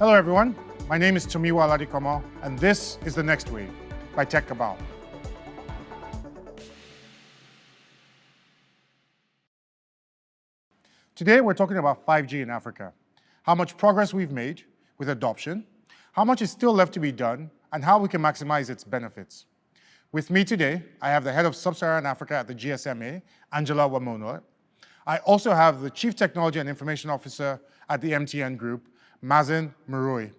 Hello everyone, my name is Tomiwa Aladikomo, and this is The Next Wave by TechCabal. Today we're talking about 5G in Africa, how much progress we've made with adoption, how much is still left to be done, and how we can maximize its benefits. With me today, I have the head of Sub-Saharan Africa at the GSMA, Angela Wamola. I also have the Chief Technology and Information Officer at the MTN Group, Mazen Mruoé.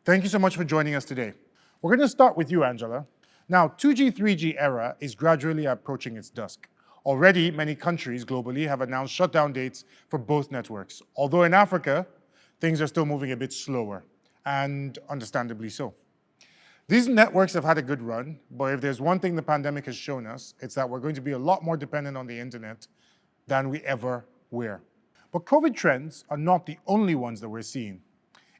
Thank you so much for joining us today. We're going to start with you, Angela. Now, 2G, 3G era is gradually approaching its dusk. Already, many countries globally have announced shutdown dates for both networks, although in Africa, things are still moving a bit slower, and understandably so. These networks have had a good run, but if there's one thing the pandemic has shown us, it's that we're going to be a lot more dependent on the internet than we ever were. But COVID trends are not the only ones that we're seeing.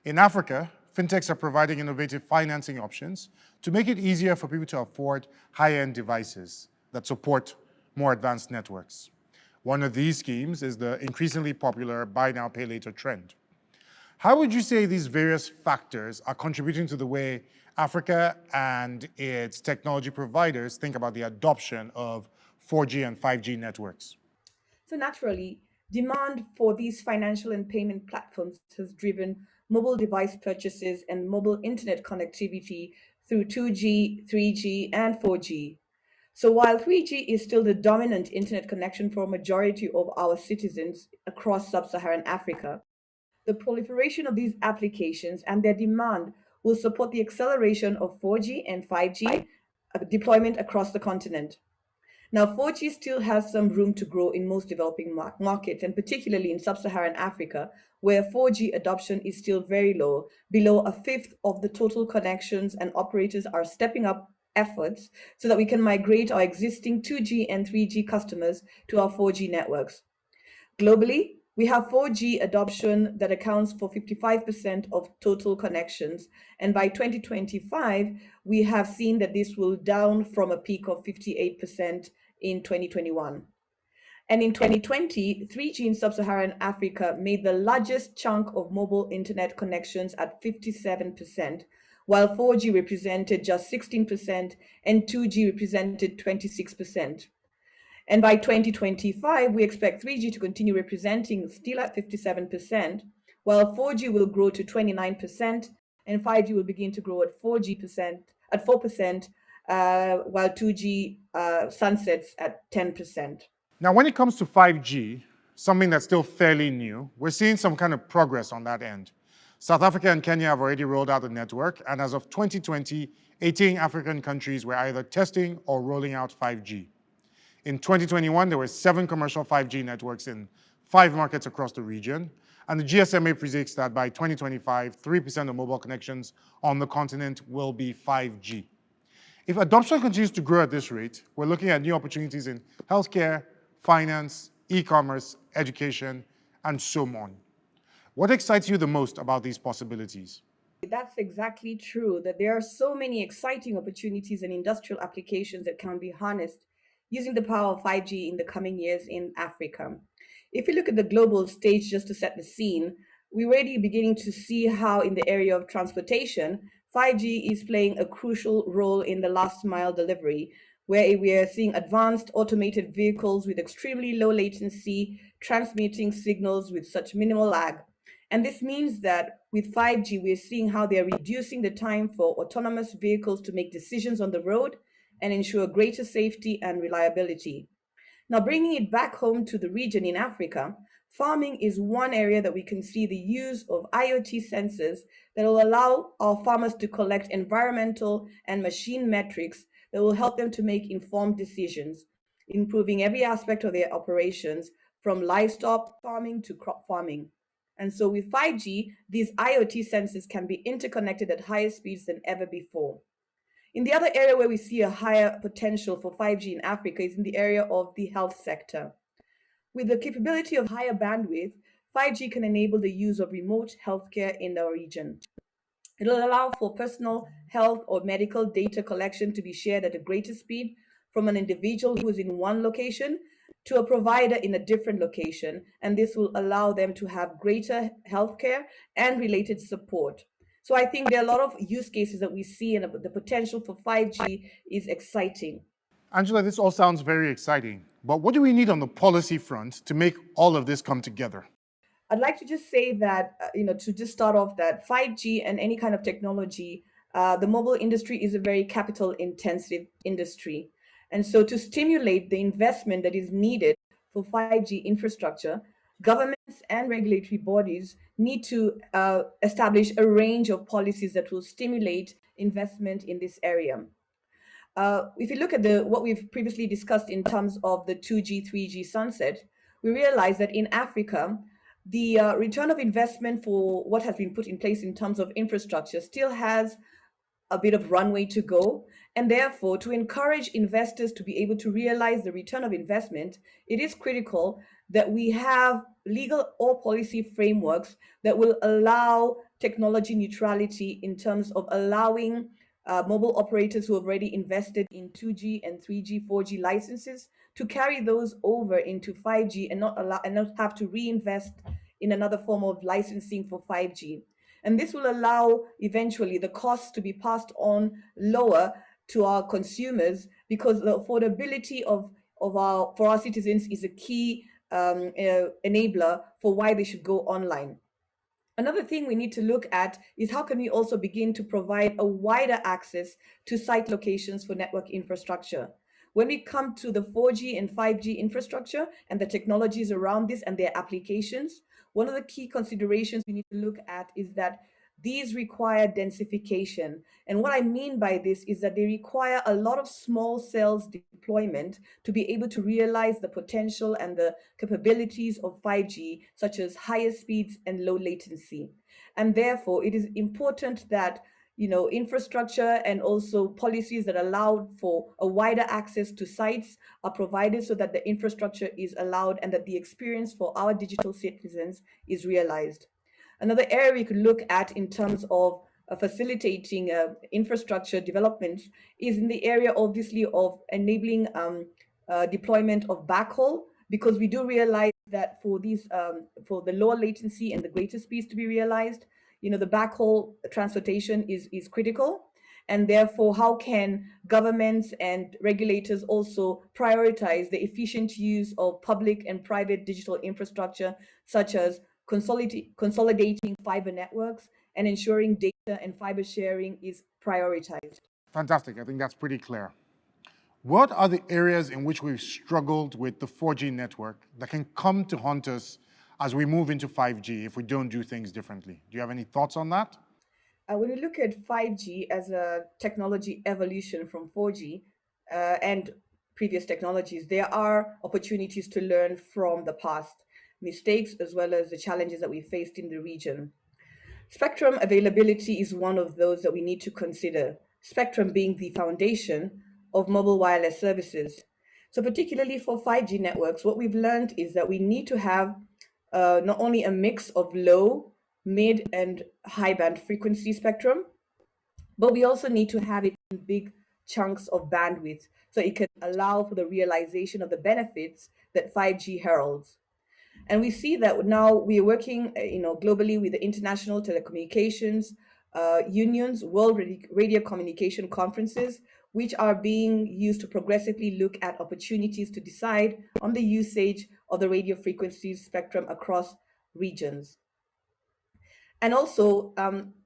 In Africa, fintechs are providing innovative financing options to make it easier for people to afford high-end devices that support more advanced networks. One of these schemes is the increasingly popular buy now, pay later trend. How would you say these various factors are contributing to the way Africa and its technology providers think about the adoption of 4G and 5G networks? So naturally, demand for these financial and payment platforms has driven mobile device purchases and mobile internet connectivity through 2G, 3G, and 4G. So while 3G is still the dominant internet connection for a majority of our citizens across sub-Saharan Africa, the proliferation of these applications and their demand will support the acceleration of 4G and 5G deployment across the continent. Now, 4G still has some room to grow in most developing markets, and particularly in sub-Saharan Africa, where 4G adoption is still very low, below a fifth of the total connections, and operators are stepping up efforts so that we can migrate our existing 2G and 3G customers to our 4G networks. Globally, we have 4G adoption that accounts for 55% of total connections. And by 2025, we have seen that this will down from a peak of 58% in 2021. And in 2020, 3G in sub-Saharan Africa made the largest chunk of mobile internet connections at 57%, while 4G represented just 16% and 2G represented 26%. And by 2025, we expect 3G to continue representing still at 57%, while 4G will grow to 29%, and 5G will begin to grow at 4%, while 2G sunsets at 10%. Now, when it comes to 5G, something that's still fairly new, we're seeing some kind of progress on that end. South Africa and Kenya have already rolled out the network, and as of 2020, 18 African countries were either testing or rolling out 5G. In 2021, there were 7 commercial 5G networks in 5 markets across the region, and the GSMA predicts that by 2025, 3% of mobile connections on the continent will be 5G. If adoption continues to grow at this rate, we're looking at new opportunities in healthcare, finance, e-commerce, education, and so on. What excites you the most about these possibilities? That's exactly true, that there are so many exciting opportunities and industrial applications that can be harnessed using the power of 5G in the coming years in Africa. If you look at the global stage, just to set the scene, we're already beginning to see how in the area of transportation, 5G is playing a crucial role in the last mile delivery, where we are seeing advanced automated vehicles with extremely low latency, transmitting signals with such minimal lag. And this means that with 5G, we're seeing how they're reducing the time for autonomous vehicles to make decisions on the road and ensure greater safety and reliability. Now, bringing it back home to the region in Africa, farming is one area that we can see the use of IoT sensors that will allow our farmers to collect environmental and machine metrics that will help them to make informed decisions, improving every aspect of their operations, from livestock farming to crop farming. And so with 5G, these IoT sensors can be interconnected at higher speeds than ever before. In the other area where we see a higher potential for 5G in Africa is in the area of the health sector. With the capability of higher bandwidth, 5G can enable the use of remote healthcare in our region. It will allow for personal health or medical data collection to be shared at a greater speed from an individual who is in one location to a provider in a different location, and this will allow them to have greater healthcare and related support. So I think there are a lot of use cases that we see, and the potential for 5G is exciting. Angela, this all sounds very exciting, but what do we need on the policy front to make all of this come together? I'd like to just say that, to just start off, that 5G and any kind of technology, the mobile industry is a very capital intensive industry. And so to stimulate the investment that is needed for 5G infrastructure, governments and regulatory bodies need to establish a range of policies that will stimulate investment in this area. If you look at what we've previously discussed in terms of the 2G, 3G sunset, we realize that in Africa, the return of investment for what has been put in place in terms of infrastructure still has a bit of runway to go. And therefore, to encourage investors to be able to realize the return of investment, it is critical that we have legal or policy frameworks that will allow technology neutrality in terms of allowing mobile operators who have already invested in 2G and 3G, 4G licenses to carry those over into 5G and not have to reinvest in another form of licensing for 5G. And this will allow eventually the costs to be passed on lower to our consumers, because the affordability for our citizens is a key enabler for why they should go online. Another thing we need to look at is how can we also begin to provide a wider access to site locations for network infrastructure. When we come to the 4G and 5G infrastructure and the technologies around this and their applications, one of the key considerations we need to look at is that these require densification. And what I mean by this is that they require a lot of small cells deployment to be able to realize the potential and the capabilities of 5G, such as higher speeds and low latency. And therefore, it is important that infrastructure and also policies that allow for a wider access to sites are provided so that the infrastructure is allowed and that the experience for our digital citizens is realized. Another area we could look at in terms of facilitating infrastructure development is in the area, obviously, of enabling deployment of backhaul, because we do realize that for for the lower latency and the greater speeds to be realized, the backhaul transportation is critical. And therefore, how can governments and regulators also prioritize the efficient use of public and private digital infrastructure, such as consolidating fiber networks and ensuring data and fiber sharing is prioritized? Fantastic. I think that's pretty clear. What are the areas in which we've struggled with the 4G network that can come to haunt us as we move into 5G if we don't do things differently? Do you have any thoughts on that? When we look at 5G as a technology evolution from 4G and previous technologies, there are opportunities to learn from the past mistakes as well as the challenges that we faced in the region. Spectrum availability is one of those that we need to consider, spectrum being the foundation of mobile wireless services. So particularly for 5G networks, what we've learned is that we need to have not only a mix of low, mid, and high band frequency spectrum, but we also need to have it in big chunks of bandwidth so it can allow for the realization of the benefits that 5G heralds. And we see that now we are working, globally with the international telecommunications unions, World Radio Communication Conferences, which are being used to progressively look at opportunities to decide on the usage of the radio frequencies spectrum across regions. And also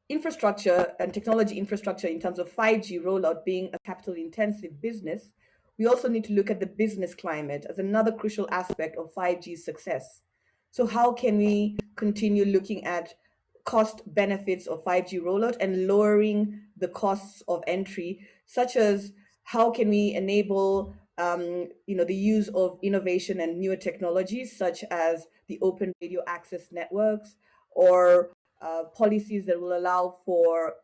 infrastructure and technology infrastructure in terms of 5G rollout being a capital intensive business, we also need to look at the business climate as another crucial aspect of 5G's success. So how can we continue looking at cost benefits of 5G rollout and lowering the costs of entry, such as how can we enable the use of innovation and newer technologies, such as the open radio access networks, or policies that will allow for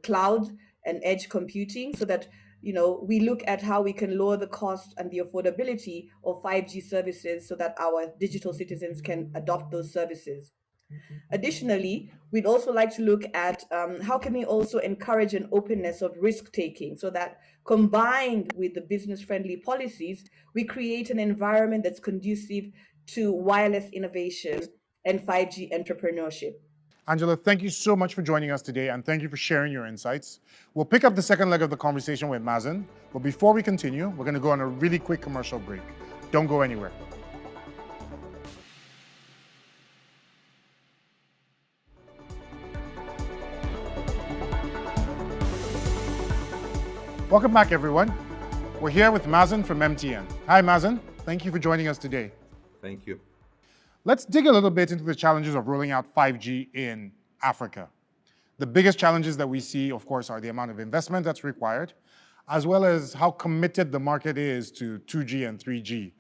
cloud and edge computing, so that we look at how we can lower the cost and the affordability of 5G services so that our digital citizens can adopt those services. Additionally, we'd also like to look at how can we also encourage an openness of risk taking so that combined with the business-friendly policies, we create an environment that's conducive to wireless innovation and 5G entrepreneurship. Angela, thank you so much for joining us today, and thank you for sharing your insights. We'll pick up the second leg of the conversation with Mazen, but before we continue, we're going to go on a really quick commercial break. Don't go anywhere. Welcome back, everyone. We're here with Mazen from MTN. Hi, Mazen. Thank you for joining us today. Thank you. Let's dig a little bit into the challenges of rolling out 5G in Africa. The biggest challenges that we see, of course, are the amount of investment that's required, as well as how committed the market is to 2G and 3G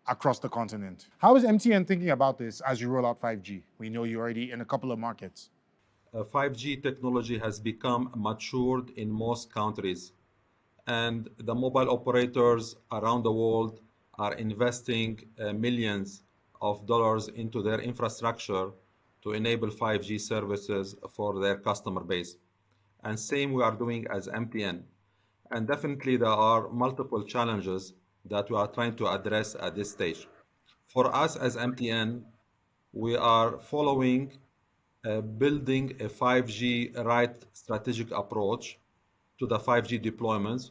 across the continent. How is MTN thinking about this as you roll out 5G? We know you're already in a couple of markets. 5G technology has become matured in most countries, and the mobile operators around the world are investing millions of dollars into their infrastructure to enable 5G services for their customer base. And same we are doing as MTN. And definitely there are multiple challenges that we are trying to address at this stage. For us as MTN, we are following building a 5G right strategic approach to the 5G deployments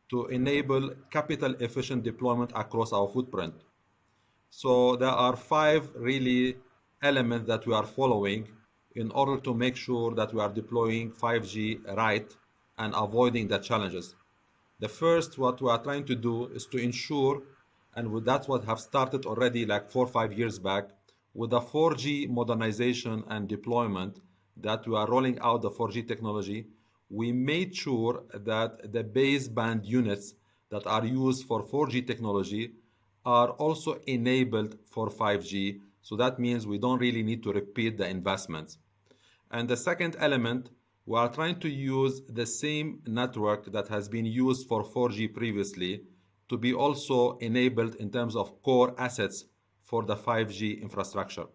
to enable capital efficient deployment across our footprint. So there are 5 really elements that we are following in order to make sure that we are deploying 5G right and avoiding the challenges. The first, what we are trying to do is to ensure, and that's what have started already like 4 or 5 years back, with the 4G modernization and deployment that we are rolling out the 4G technology, we made sure that the baseband units that are used for 4G technology are also enabled for 5G. So that means we don't really need to repeat the investments. And the second element, we are trying to use the same network that has been used for 4G previously to be also enabled in terms of core assets for the 5G infrastructure.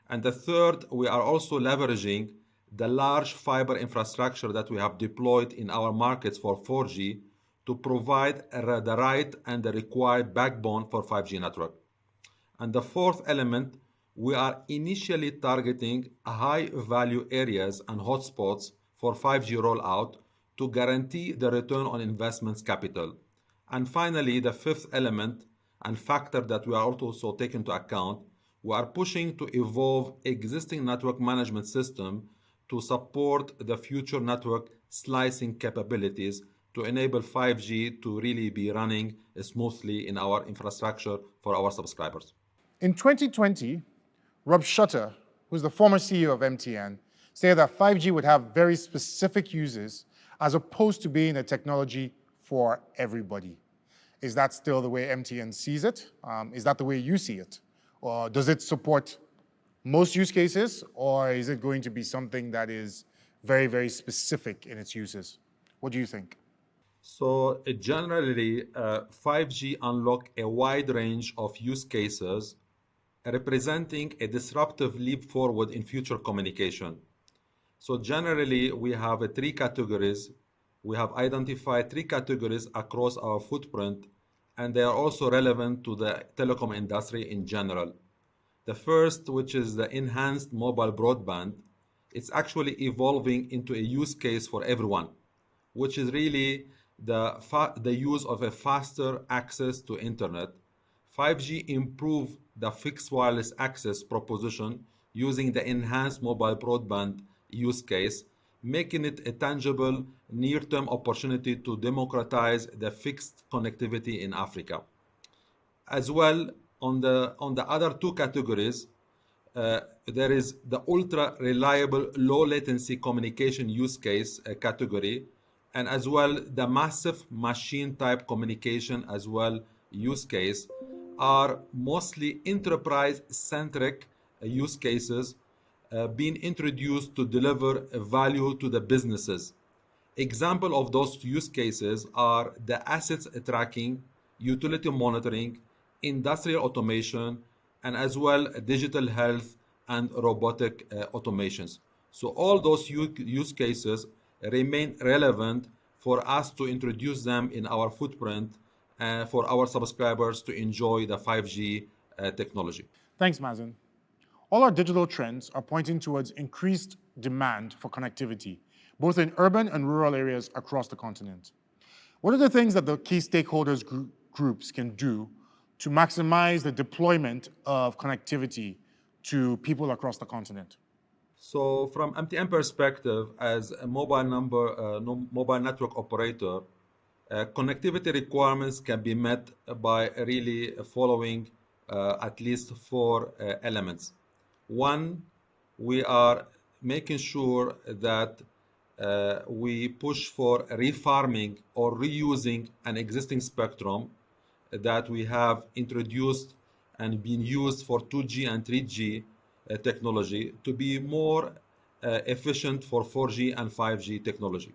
And the third, we are also leveraging the large fiber infrastructure that we have deployed in our markets for 4G to provide the right and the required backbone for 5G network. And the fourth element, we are initially targeting high value areas and hotspots for 5G rollout to guarantee the return on investments capital. And finally, the fifth element and factor that we are also taking into account, we are pushing to evolve existing network management system to support the future network slicing capabilities to enable 5G to really be running smoothly in our infrastructure for our subscribers. In 2020, Rob Shutter, who's the former CEO of MTN, said that 5G would have very specific uses as opposed to being a technology for everybody. Is that still the way MTN sees it? Is that the way you see it? Or does it support most use cases, or is it going to be something that is very, very specific in its uses? What do you think? So generally, 5G unlock a wide range of use cases representing a disruptive leap forward in future communication. So generally, we have 3 categories. We have identified 3 categories across our footprint, and they are also relevant to the telecom industry in general. The first, which is the enhanced mobile broadband, it's actually evolving into a use case for everyone, which is really the use of a faster access to internet. 5G improve the fixed wireless access proposition using the enhanced mobile broadband use case, making it a tangible near-term opportunity to democratize the fixed connectivity in Africa. As well, on the other 2 categories, there is the ultra reliable low latency communication use case category, and as well the massive machine type communication as well use case are mostly enterprise centric use cases being introduced to deliver value to the businesses. Example of those use cases are the assets tracking, utility monitoring, industrial automation, and as well digital health and robotic automations. So all those use cases remain relevant for us to introduce them in our footprint for our subscribers to enjoy the 5G technology. Thanks, Mazen. All our digital trends are pointing towards increased demand for connectivity, both in urban and rural areas across the continent. What are the things that the key stakeholders groups can do to maximize the deployment of connectivity to people across the continent? So from MTN perspective, as a mobile network operator, connectivity requirements can be met by really following at least four elements. One, we are making sure that we push for refarming or reusing an existing spectrum that we have introduced and been used for 2G and 3G technology to be more efficient for 4G and 5G technology.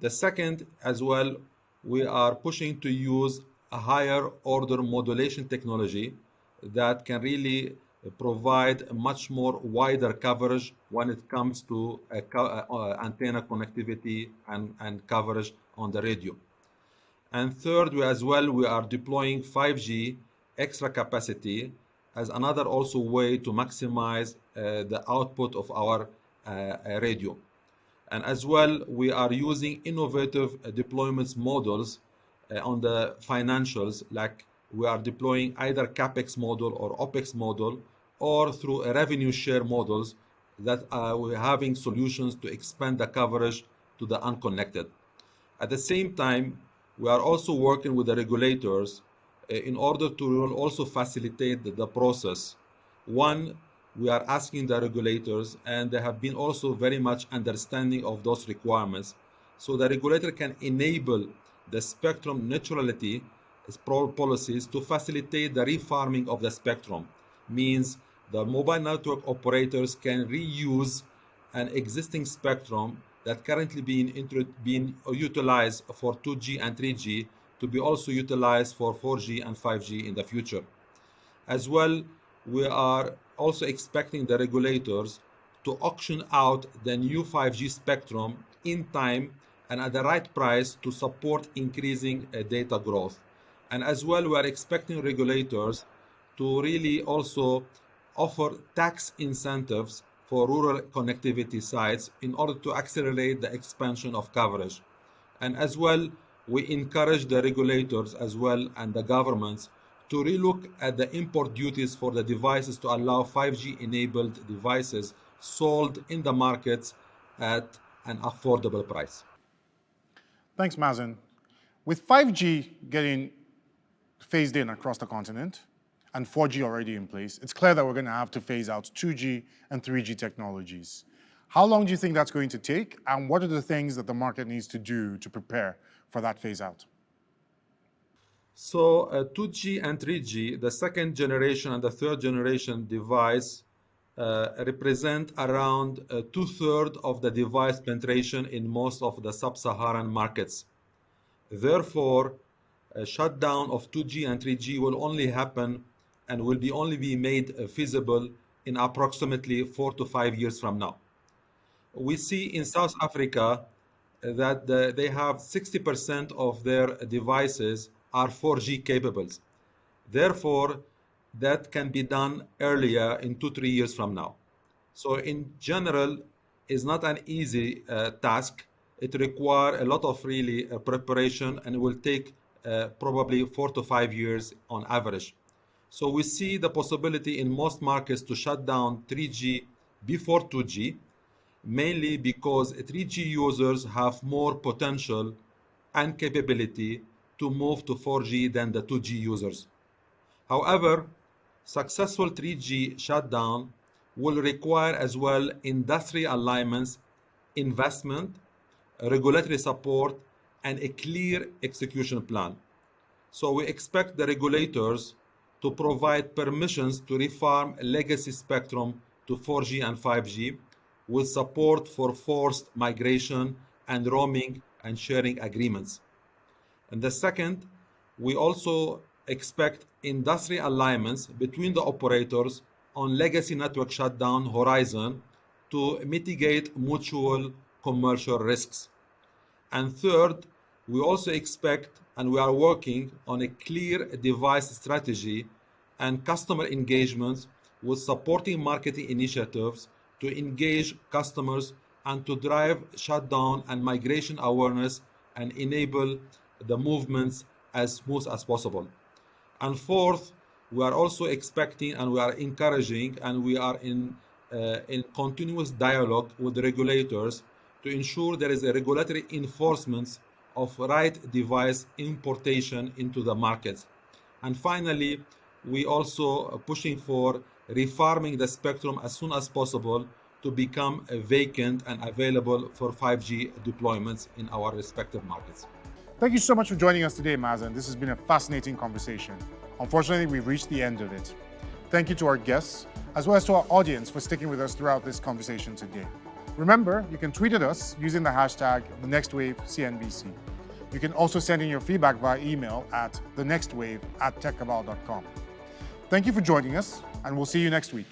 The second, as well, we are pushing to use a higher order modulation technology that can really provide a much more wider coverage when it comes to antenna connectivity and coverage on the radio. And third, we are deploying 5G extra capacity as another also way to maximize the output of our radio. And as well, we are using innovative deployments models on the financials, like we are deploying either CapEx model or OpEx model, or through a revenue share models that we're having solutions to expand the coverage to the unconnected. At the same time, we are also working with the regulators in order to also facilitate the process. One, we are asking the regulators, and they have been also very much understanding of those requirements, so the regulator can enable the spectrum neutrality policies to facilitate the refarming of the spectrum. Means the mobile network operators can reuse an existing spectrum that currently being utilized for 2G and 3G to be also utilized for 4G and 5G in the future. As well, we are also expecting the regulators to auction out the new 5G spectrum in time and at the right price to support increasing data growth. And as well, we are expecting regulators to really also offer tax incentives for rural connectivity sites in order to accelerate the expansion of coverage. And as well, we encourage the regulators as well and the governments to relook at the import duties for the devices to allow 5G enabled devices sold in the markets at an affordable price. Thanks, Mazen. With 5G getting phased in across the continent and 4G already in place, it's clear that we're going to have to phase out 2G and 3G technologies. How long do you think that's going to take, and what are the things that the market needs to do to prepare for that phase out? So 2G and 3G, the second generation and the third generation device represent around 2/3 of the device penetration in most of the Sub-Saharan markets. Therefore, a shutdown of 2G and 3G will only happen and will only be made feasible in approximately 4 to 5 years from now. We see in South Africa that they have 60% of their devices are 4G capable. Therefore, that can be done earlier in 2-3 years from now. So in general, it's not an easy task. It requires a lot of really preparation, and it will take probably 4 to 5 years on average. So we see the possibility in most markets to shut down 3G before 2G, mainly because 3G users have more potential and capability to move to 4G than the 2G users. However, successful 3G shutdown will require as well industry alignments, investment, regulatory support, and a clear execution plan. So we expect the regulators to provide permissions to refarm legacy spectrum to 4G and 5G with support for forced migration and roaming and sharing agreements. And the second, we also expect industry alignments between the operators on legacy network shutdown horizon to mitigate mutual commercial risks. And third, we also expect and we are working on a clear device strategy and customer engagements with supporting marketing initiatives to engage customers and to drive shutdown and migration awareness and enable the movements as smooth as possible. And fourth, we are also expecting and we are encouraging and we are in continuous dialogue with the regulators to ensure there is a regulatory enforcement of right device importation into the markets. And finally, we also are pushing for refarming the spectrum as soon as possible to become vacant and available for 5G deployments in our respective markets. Thank you so much for joining us today, Mazen. This has been a fascinating conversation. Unfortunately, we've reached the end of it. Thank you to our guests, as well as to our audience for sticking with us throughout this conversation today. Remember, you can tweet at us using the hashtag TheNextWaveCNBC. You can also send in your feedback via email at thenextwave@techcabal.com. Thank you for joining us, and we'll see you next week.